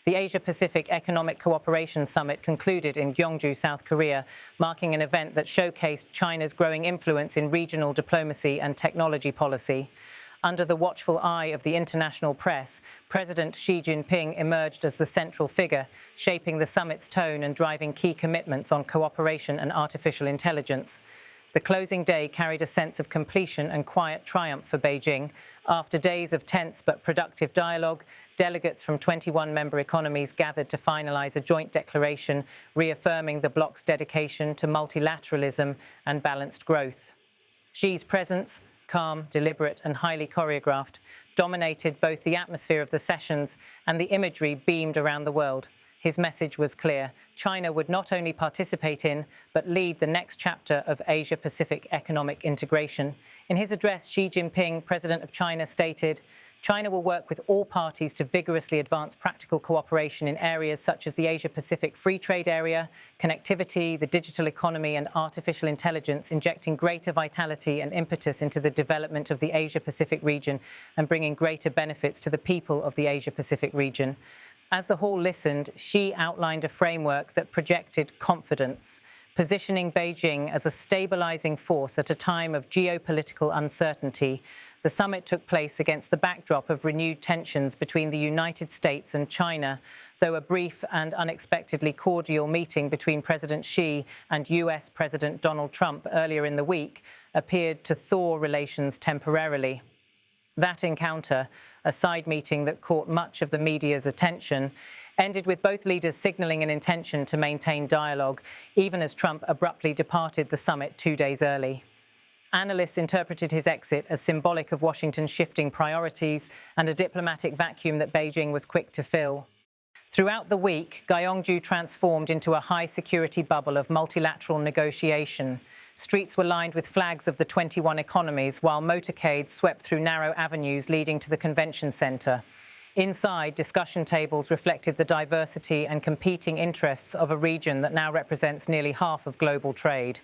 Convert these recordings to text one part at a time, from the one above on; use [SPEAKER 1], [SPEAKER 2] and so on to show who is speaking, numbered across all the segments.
[SPEAKER 1] The Asia-Pacific Economic Cooperation Summit concluded in Gyeongju, South Korea, marking an event that showcased China's growing influence in regional diplomacy and technology policy. Under the watchful eye of the international press, President Xi Jinping emerged as the central figure, shaping the summit's tone and driving key commitments on cooperation and artificial intelligence. The closing day carried a sense of completion and quiet triumph for Beijing. After days of tense but productive dialogue, delegates from 21 member economies gathered to finalize a joint declaration reaffirming the bloc's dedication to multilateralism and balanced growth. Xi's presence, calm, deliberate, and highly choreographed, dominated both the atmosphere of the sessions and the imagery beamed around the world. His message was clear. China would not only participate in, but lead the next chapter of Asia-Pacific economic integration. In his address, Xi Jinping, President of China, stated, "China will work with all parties to vigorously advance practical cooperation in areas such as the Asia-Pacific Free Trade Area, connectivity, the digital economy, and artificial intelligence, injecting greater vitality and impetus into the development of the Asia-Pacific region and bringing greater benefits to the people of the Asia-Pacific region." As the hall listened, Xi outlined a framework that projected confidence, positioning Beijing as a stabilizing force at a time of geopolitical uncertainty. The summit took place against the backdrop of renewed tensions between the United States and China, though a brief and unexpectedly cordial meeting between President Xi and US President Donald Trump earlier in the week appeared to thaw relations temporarily. That encounter, a side meeting that caught much of the media's attention, ended with both leaders signaling an intention to maintain dialogue, even as Trump abruptly departed the summit 2 days early. Analysts interpreted his exit as symbolic of Washington's shifting priorities and a diplomatic vacuum that Beijing was quick to fill. Throughout the week, Gyeongju transformed into a high-security bubble of multilateral negotiation. Streets were lined with flags of the 21 economies, while motorcades swept through narrow avenues leading to the convention center. Inside, discussion tables reflected the diversity and competing interests of a region that now represents nearly half of global trade.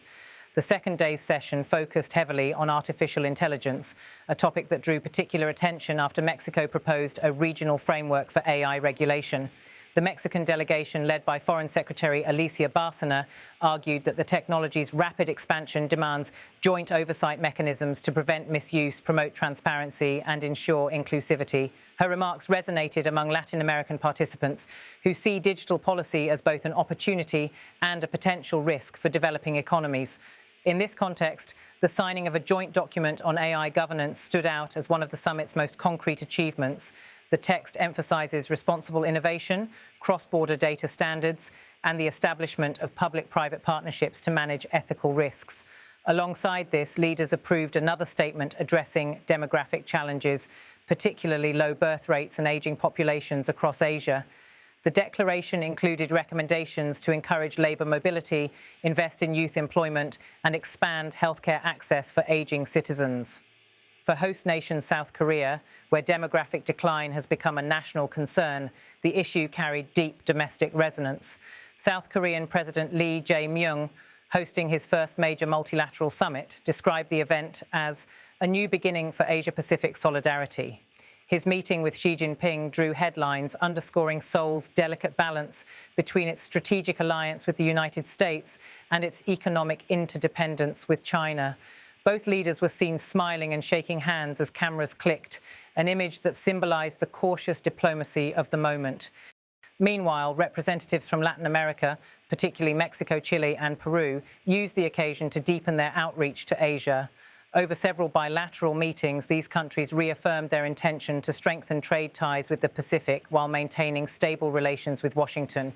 [SPEAKER 1] The second day's session focused heavily on artificial intelligence, a topic that drew particular attention after Mexico proposed a regional framework for AI regulation. The Mexican delegation, led by Foreign Secretary Alicia Bárcena, argued that the technology's rapid expansion demands joint oversight mechanisms to prevent misuse, promote transparency, and ensure inclusivity. Her remarks resonated among Latin American participants who see digital policy as both an opportunity and a potential risk for developing economies. In this context, the signing of a joint document on AI governance stood out as one of the summit's most concrete achievements. The text emphasizes responsible innovation, cross-border data standards, and the establishment of public-private partnerships to manage ethical risks. Alongside this, leaders approved another statement addressing demographic challenges, particularly low birth rates and aging populations across Asia. The declaration included recommendations to encourage labor mobility, invest in youth employment, and expand healthcare access for aging citizens. For host nation South Korea, where demographic decline has become a national concern, the issue carried deep domestic resonance. South Korean President Lee Jae-myung, hosting his first major multilateral summit, described the event as a new beginning for Asia-Pacific solidarity. His meeting with Xi Jinping drew headlines underscoring Seoul's delicate balance between its strategic alliance with the United States and its economic interdependence with China. Both leaders were seen smiling and shaking hands as cameras clicked, an image that symbolized the cautious diplomacy of the moment. Meanwhile, representatives from Latin America, particularly Mexico, Chile, and Peru, used the occasion to deepen their outreach to Asia. Over several bilateral meetings, these countries reaffirmed their intention to strengthen trade ties with the Pacific while maintaining stable relations with Washington.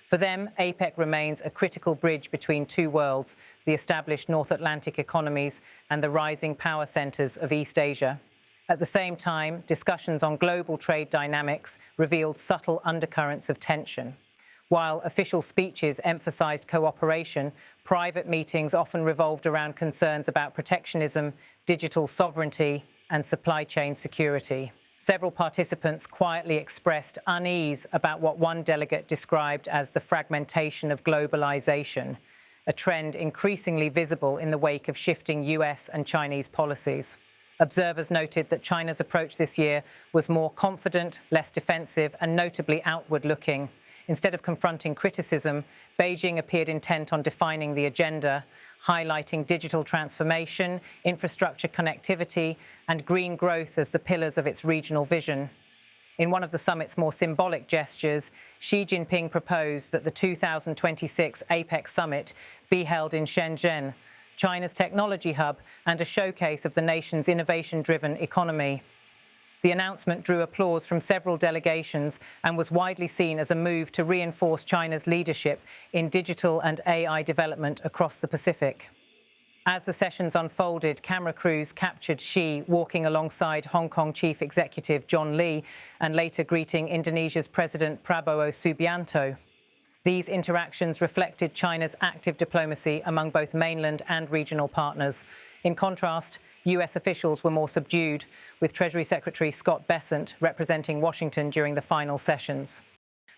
[SPEAKER 1] For them, APEC remains a critical bridge between two worlds, the established North Atlantic economies and the rising power centers of East Asia. At the same time, discussions on global trade dynamics revealed subtle undercurrents of tension. While official speeches emphasized cooperation, private meetings often revolved around concerns about protectionism, digital sovereignty, and supply chain security. Several participants quietly expressed unease about what one delegate described as the fragmentation of globalization, a trend increasingly visible in the wake of shifting US and Chinese policies. Observers noted that China's approach this year was more confident, less defensive, and notably outward-looking. Instead of confronting criticism, Beijing appeared intent on defining the agenda, highlighting digital transformation, infrastructure connectivity, and green growth as the pillars of its regional vision. In one of the summit's more symbolic gestures, Xi Jinping proposed that the 2026 APEC Summit be held in Shenzhen, China's technology hub and a showcase of the nation's innovation-driven economy. The announcement drew applause from several delegations and was widely seen as a move to reinforce China's leadership in digital and AI development across the Pacific. As the sessions unfolded, camera crews captured Xi walking alongside Hong Kong Chief Executive John Lee and later greeting Indonesia's President Prabowo Subianto. These interactions reflected China's active diplomacy among both mainland and regional partners. In contrast, US officials were more subdued, with Treasury Secretary Scott Bessent representing Washington during the final sessions.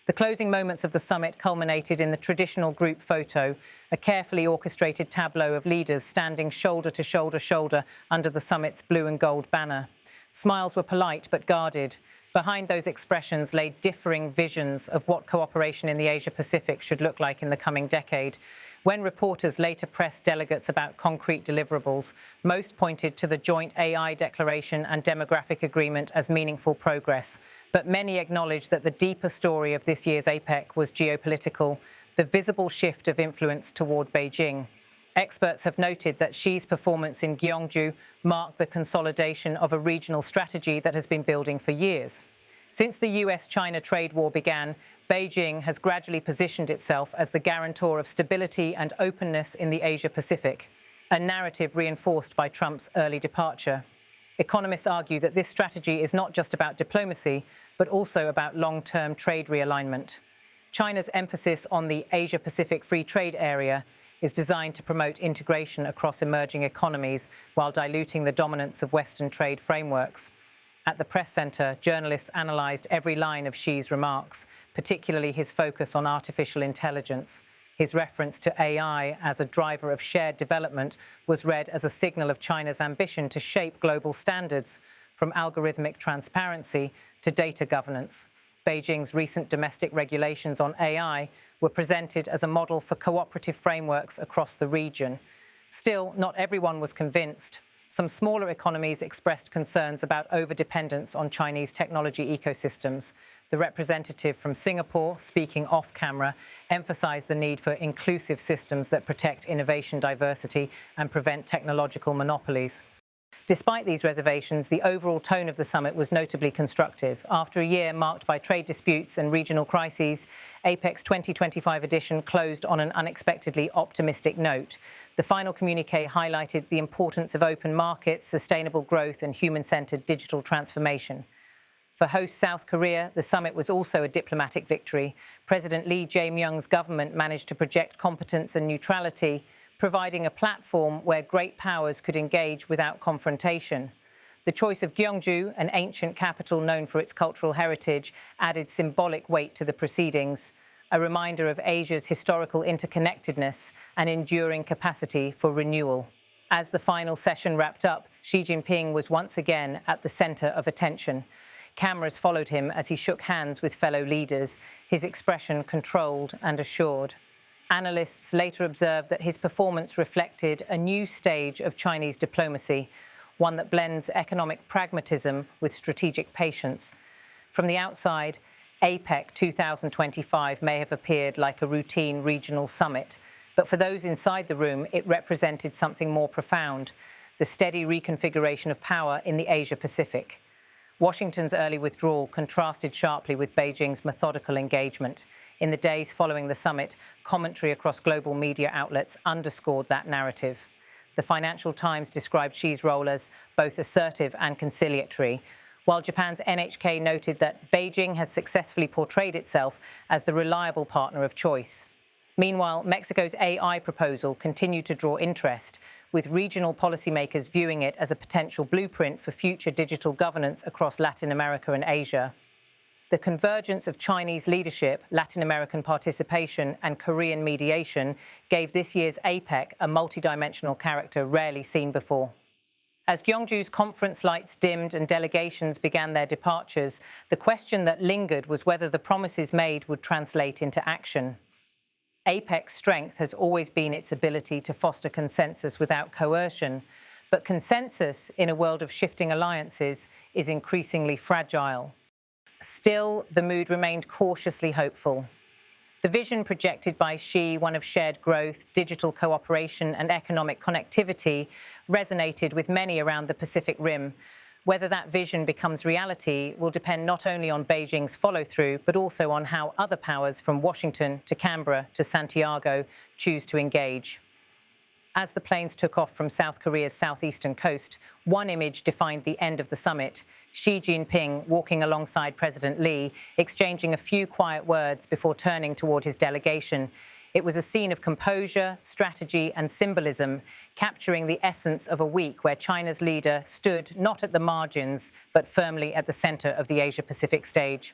[SPEAKER 1] The closing moments of the summit culminated in the traditional group photo, a carefully orchestrated tableau of leaders standing shoulder to shoulder under the summit's blue and gold banner. Smiles were polite but guarded. Behind those expressions lay differing visions of what cooperation in the Asia-Pacific should look like in the coming decade. When reporters later pressed delegates about concrete deliverables, most pointed to the joint AI declaration and demographic agreement as meaningful progress. But many acknowledged that the deeper story of this year's APEC was geopolitical, the visible shift of influence toward Beijing. Experts have noted that Xi's performance in Gyeongju marked the consolidation of a regional strategy that has been building for years. Since the US-China trade war began, Beijing has gradually positioned itself as the guarantor of stability and openness in the Asia-Pacific, a narrative reinforced by Trump's early departure. Economists argue that this strategy is not just about diplomacy, but also about long-term trade realignment. China's emphasis on the Asia-Pacific Free Trade Area is designed to promote integration across emerging economies while diluting the dominance of Western trade frameworks. At the press center, journalists analyzed every line of Xi's remarks, particularly his focus on artificial intelligence. His reference to AI as a driver of shared development was read as a signal of China's ambition to shape global standards, from algorithmic transparency to data governance. Beijing's recent domestic regulations on AI were presented as a model for cooperative frameworks across the region. Still, not everyone was convinced. Some smaller economies expressed concerns about overdependence on Chinese technology ecosystems. The representative from Singapore, speaking off-camera, emphasized the need for inclusive systems that protect innovation diversity and prevent technological monopolies. Despite these reservations, the overall tone of the summit was notably constructive. After a year marked by trade disputes and regional crises, APEC's 2025 edition closed on an unexpectedly optimistic note. The final communiqué highlighted the importance of open markets, sustainable growth, and human-centered digital transformation. For host South Korea, the summit was also a diplomatic victory. President Lee Jae-myung's government managed to project competence and neutrality, providing a platform where great powers could engage without confrontation. The choice of Gyeongju, an ancient capital known for its cultural heritage, added symbolic weight to the proceedings, a reminder of Asia's historical interconnectedness and enduring capacity for renewal. As the final session wrapped up, Xi Jinping was once again at the center of attention. Cameras followed him as he shook hands with fellow leaders, his expression controlled and assured. Analysts later observed that his performance reflected a new stage of Chinese diplomacy, one that blends economic pragmatism with strategic patience. From the outside, APEC 2025 may have appeared like a routine regional summit, but for those inside the room, it represented something more profound, the steady reconfiguration of power in the Asia-Pacific. Washington's early withdrawal contrasted sharply with Beijing's methodical engagement. In the days following the summit, commentary across global media outlets underscored that narrative. The Financial Times described Xi's role as both assertive and conciliatory, while Japan's NHK noted that Beijing has successfully portrayed itself as the reliable partner of choice. Meanwhile, Mexico's AI proposal continued to draw interest, with regional policymakers viewing it as a potential blueprint for future digital governance across Latin America and Asia. The convergence of Chinese leadership, Latin American participation, and Korean mediation gave this year's APEC a multidimensional character rarely seen before. As Gyeongju's conference lights dimmed and delegations began their departures, the question that lingered was whether the promises made would translate into action. APEC's strength has always been its ability to foster consensus without coercion, but consensus in a world of shifting alliances is increasingly fragile. Still, the mood remained cautiously hopeful. The vision projected by Xi, one of shared growth, digital cooperation and economic connectivity, resonated with many around the Pacific Rim. Whether that vision becomes reality will depend not only on Beijing's follow-through, but also on how other powers from Washington to Canberra to Santiago choose to engage. As the planes took off from South Korea's southeastern coast, one image defined the end of the summit: Xi Jinping walking alongside President Li, exchanging a few quiet words before turning toward his delegation. It was a scene of composure, strategy, and symbolism, capturing the essence of a week where China's leader stood not at the margins, but firmly at the center of the Asia-Pacific stage.